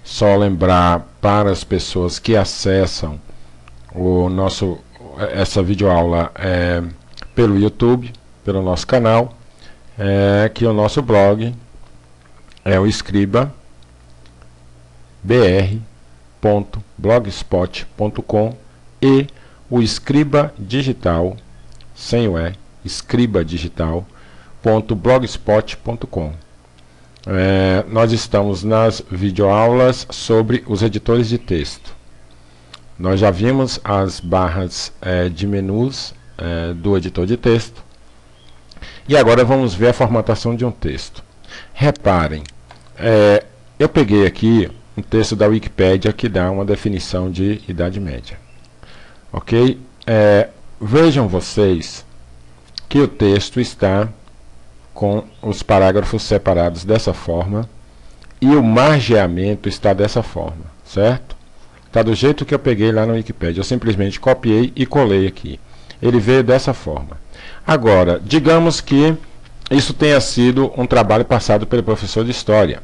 Só lembrar para as pessoas que acessam essa videoaula pelo YouTube, pelo nosso canal, que o nosso blog é o escribabr.blogspot.com e o Escriba Digital, sem o E, escribadigital.blogspot.com. Nós estamos nas videoaulas sobre os editores de texto. Nós já vimos as barras de menus do editor de texto. E agora vamos ver a formatação de um texto. Reparem, eu peguei aqui um texto da Wikipédia que dá uma definição de Idade Média. Ok? Vejam vocês que o texto está com os parágrafos separados dessa forma e o margeamento está dessa forma, certo? Está do jeito que eu peguei lá no Wikipédia. Eu simplesmente copiei e colei aqui. Ele veio dessa forma. Agora, digamos que isso tenha sido um trabalho passado pelo professor de História,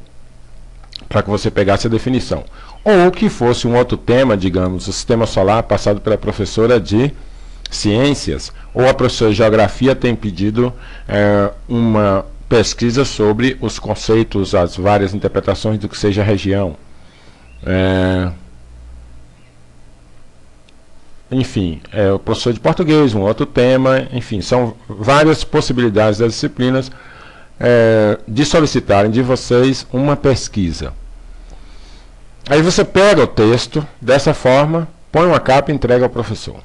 para que você pegasse a definição. Ou que fosse um outro tema, digamos, o Sistema Solar, passado pela professora de Ciências, ou a professora de Geografia tem pedido uma pesquisa sobre os conceitos, as várias interpretações do que seja região. Enfim, o professor de português, um outro tema, enfim, são várias possibilidades das disciplinas de solicitarem de vocês uma pesquisa. Aí você pega o texto dessa forma, põe uma capa e entrega ao professor.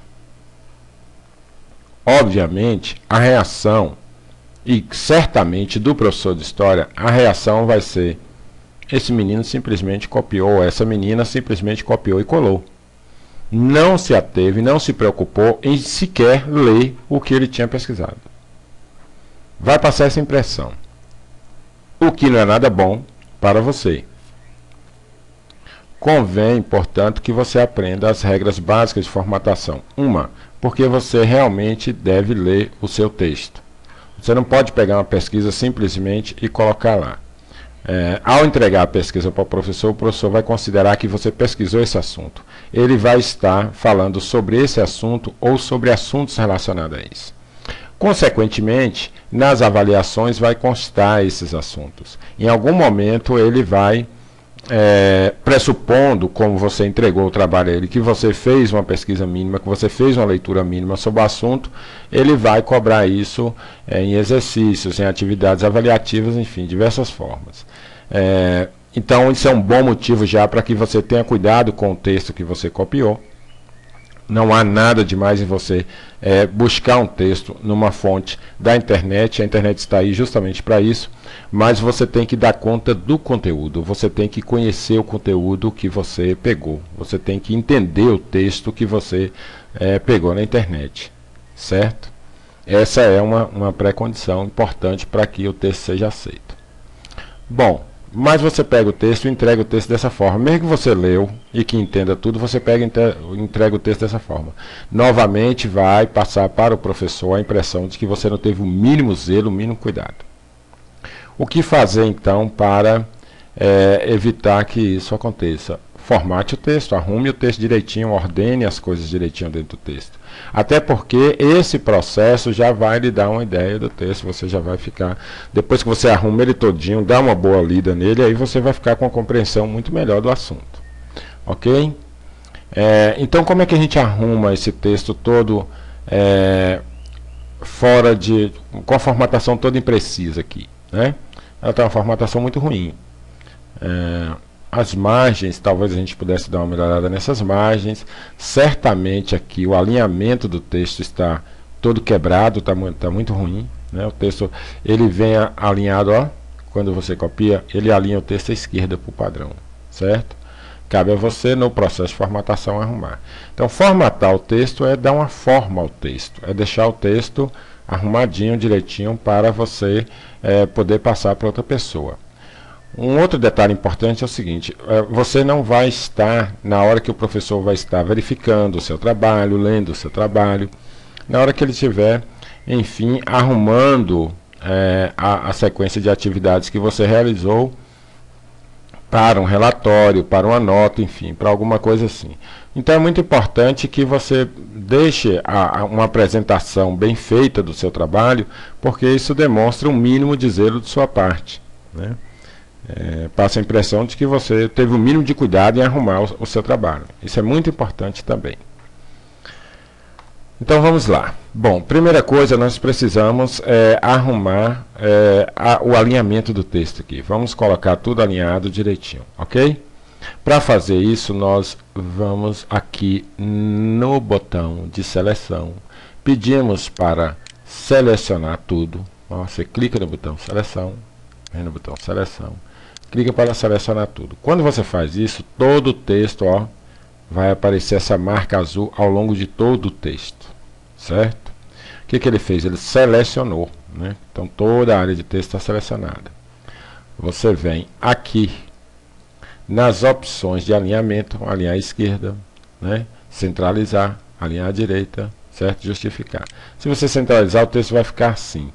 Obviamente, a reação, e certamente do professor de História, a reação vai ser: esse menino simplesmente copiou, essa menina simplesmente copiou e colou. Não se ateve, não se preocupou em sequer ler o que ele tinha pesquisado. Vai passar essa impressão, o que não é nada bom para você. Convém, portanto, que você aprenda as regras básicas de formatação. Porque você realmente deve ler o seu texto. Você não pode pegar uma pesquisa simplesmente e colocar lá. Ao entregar a pesquisa para o professor vai considerar que você pesquisou esse assunto. Ele vai estar falando sobre esse assunto ou sobre assuntos relacionados a isso. Consequentemente, nas avaliações vai constar esses assuntos. Em algum momento ele vai, pressupondo, como você entregou o trabalho a ele, que você fez uma pesquisa mínima, que você fez uma leitura mínima sobre o assunto, ele vai cobrar isso em exercícios, em atividades avaliativas, enfim, diversas formas. Então, isso é um bom motivo já para que você tenha cuidado com o texto que você copiou. Não há nada demais em você buscar um texto numa fonte da internet. A internet está aí justamente para isso, mas você tem que dar conta do conteúdo, você tem que conhecer o conteúdo que você pegou, você tem que entender o texto que você pegou na internet, certo? Essa é uma pré-condição importante para que o texto seja aceito. Bom, mas você pega o texto e entrega o texto dessa forma. Mesmo que você leu e que entenda tudo, você pega e entrega o texto dessa forma. Novamente vai passar para o professor a impressão de que você não teve o mínimo zelo, o mínimo cuidado. O que fazer então para evitar que isso aconteça? Formate o texto, arrume o texto direitinho, ordene as coisas direitinho dentro do texto. Até porque esse processo já vai lhe dar uma ideia do texto, você já vai ficar, depois que você arruma ele todinho, dá uma boa lida nele, aí você vai ficar com uma compreensão muito melhor do assunto. Ok? Então, como é que a gente arruma esse texto todo com a formatação toda imprecisa aqui, né? Ela tem uma formatação muito ruim. As margens, talvez a gente pudesse dar uma melhorada nessas margens. Certamente aqui o alinhamento do texto está todo quebrado, está muito ruim, né? O texto, ele vem alinhado, ó, quando você copia, ele alinha o texto à esquerda para o padrão, certo? Cabe a você, no processo de formatação, arrumar. Então, formatar o texto é dar uma forma ao texto, é deixar o texto arrumadinho, direitinho, para você poder passar para outra pessoa. Um outro detalhe importante é o seguinte: você não vai estar, na hora que o professor vai estar verificando o seu trabalho, lendo o seu trabalho, na hora que ele estiver, enfim, arrumando a sequência de atividades que você realizou para um relatório, para uma nota, enfim, para alguma coisa assim. Então é muito importante que você deixe uma apresentação bem feita do seu trabalho, porque isso demonstra um mínimo de zelo de sua parte, né? Passa a impressão de que você teve o mínimo de cuidado em arrumar o seu trabalho. Isso é muito importante também. Então vamos lá. Bom, primeira coisa, nós precisamos arrumar o alinhamento do texto aqui. Vamos colocar tudo alinhado direitinho, ok? Para fazer isso, nós vamos aqui no botão de seleção. Pedimos para selecionar tudo. Ó, você clica no botão seleção, vem no botão seleção, clica para selecionar tudo. Quando você faz isso, todo o texto, ó, vai aparecer essa marca azul ao longo de todo o texto, certo? O que ele fez? Ele selecionou, né? Então toda a área de texto está selecionada. Você vem aqui nas opções de alinhamento, alinhar à esquerda, né? Centralizar, alinhar à direita, certo? Justificar. Se você centralizar, o texto vai ficar assim.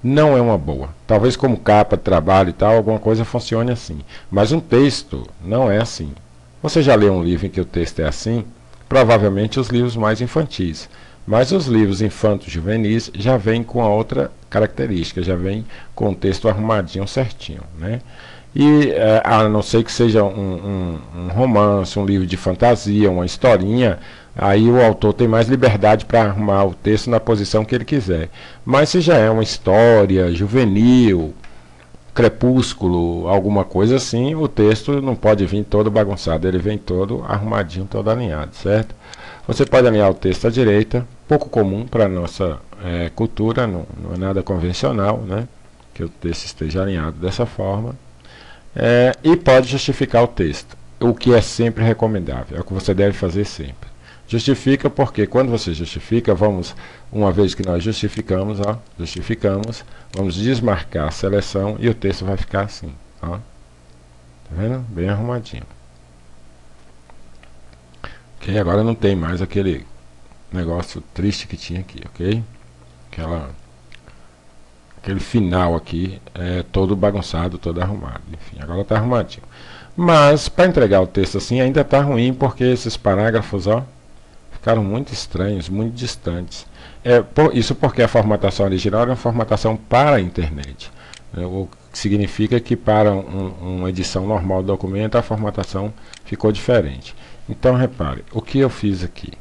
Não é uma boa. Talvez como capa de trabalho e tal, alguma coisa funcione assim. Mas um texto não é assim. Você já leu um livro em que o texto é assim? Provavelmente os livros mais infantis. Mas os livros infanto-juvenis já vêm com a outra característica, já vêm com o texto arrumadinho certinho, né? E a não ser que seja um romance, um livro de fantasia, uma historinha, aí o autor tem mais liberdade para arrumar o texto na posição que ele quiser. Mas se já é uma história juvenil, crepúsculo, alguma coisa assim, o texto não pode vir todo bagunçado, ele vem todo arrumadinho, todo alinhado, certo? Você pode alinhar o texto à direita, pouco comum para a nossa cultura, não é nada convencional, né? Que o texto esteja alinhado dessa forma. E pode justificar o texto, o que é sempre recomendável, é o que você deve fazer sempre. Justifica porque quando você justifica, uma vez que nós justificamos, ó, vamos desmarcar a seleção e o texto vai ficar assim, ó. Tá vendo? Bem arrumadinho. Ok, agora não tem mais aquele negócio triste que tinha aqui, ok? Aquele final aqui todo bagunçado, todo arrumado. Enfim, agora está arrumadinho. Mas para entregar o texto assim ainda está ruim, porque esses parágrafos, ó, ficaram muito estranhos, muito distantes. Isso porque a formatação original era uma formatação para a internet, né? O que significa que para uma edição normal do documento a formatação ficou diferente. Então repare, o que eu fiz aqui?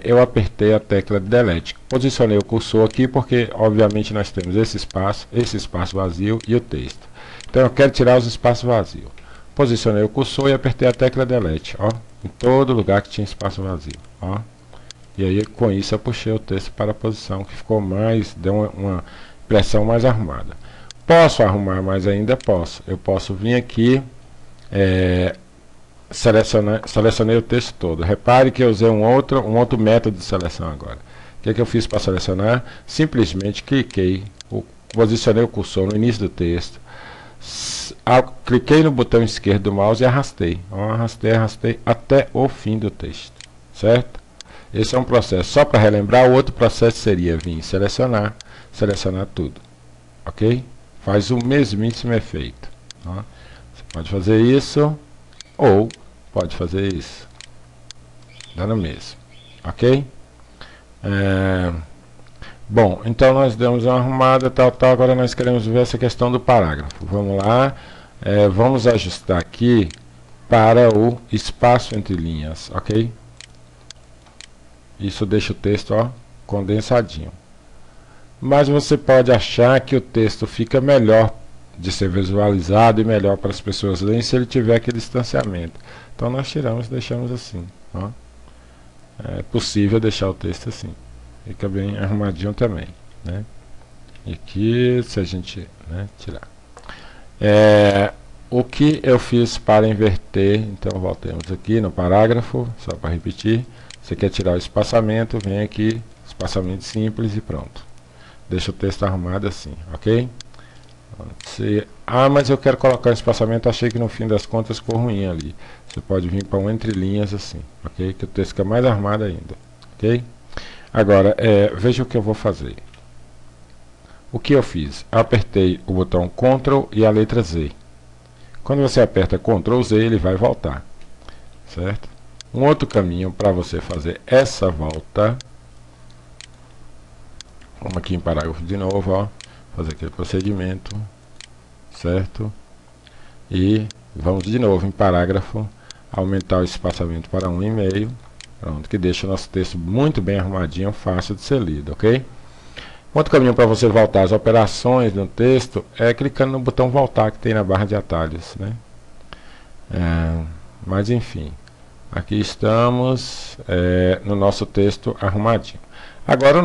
Eu apertei a tecla Delete, posicionei o cursor aqui porque obviamente nós temos esse espaço vazio e o texto. Então eu quero tirar os espaços vazios. Posicionei o cursor e apertei a tecla Delete, ó, em todo lugar que tinha espaço vazio, ó. E aí com isso eu puxei o texto para a posição que ficou mais, deu uma impressão mais arrumada. Posso arrumar mais ainda? Posso. Eu posso vir aqui, selecionei o texto todo. Repare que eu usei um outro método de seleção agora. O que eu fiz para selecionar? Simplesmente cliquei, posicionei o cursor no início do texto, cliquei no botão esquerdo do mouse e arrastei. Arrastei até o fim do texto, certo? Esse é um processo. Só para relembrar, o outro processo seria vir selecionar tudo, ok? Faz o mesmíssimo efeito, ó. Você pode fazer isso ou pode fazer isso, dá no mesmo, ok? Bom, então nós demos uma arrumada, tal, agora nós queremos ver essa questão do parágrafo. Vamos lá, vamos ajustar aqui para o espaço entre linhas, ok? Isso deixa o texto, ó, condensadinho. Mas você pode achar que o texto fica melhor de ser visualizado e melhor para as pessoas lerem se ele tiver aquele distanciamento. Então nós tiramos e deixamos assim, ó. É possível deixar o texto assim, fica bem arrumadinho também, né? E aqui, se a gente, né, tirar, o que eu fiz para inverter, então voltemos aqui no parágrafo, só para repetir. Você quer tirar o espaçamento, vem aqui, espaçamento simples e pronto. Deixa o texto arrumado assim, ok? Mas eu quero colocar um espaçamento, achei que no fim das contas ficou ruim ali. Você pode vir para um entre linhas assim, ok? Que o texto fica mais armado ainda, ok? Agora, veja o que eu vou fazer. O que eu fiz? Apertei o botão Ctrl e a letra Z. Quando você aperta Ctrl Z, ele vai voltar, certo? Um outro caminho para você fazer essa volta, vamos aqui em parágrafo de novo, ó, fazer aquele procedimento, certo? E vamos de novo em parágrafo, aumentar o espaçamento para 1,5, pronto, que deixa o nosso texto muito bem arrumadinho, fácil de ser lido, ok? Outro caminho para você voltar às operações no texto é clicando no botão voltar que tem na barra de atalhos, né? Mas enfim, aqui estamos no nosso texto arrumadinho. Agora o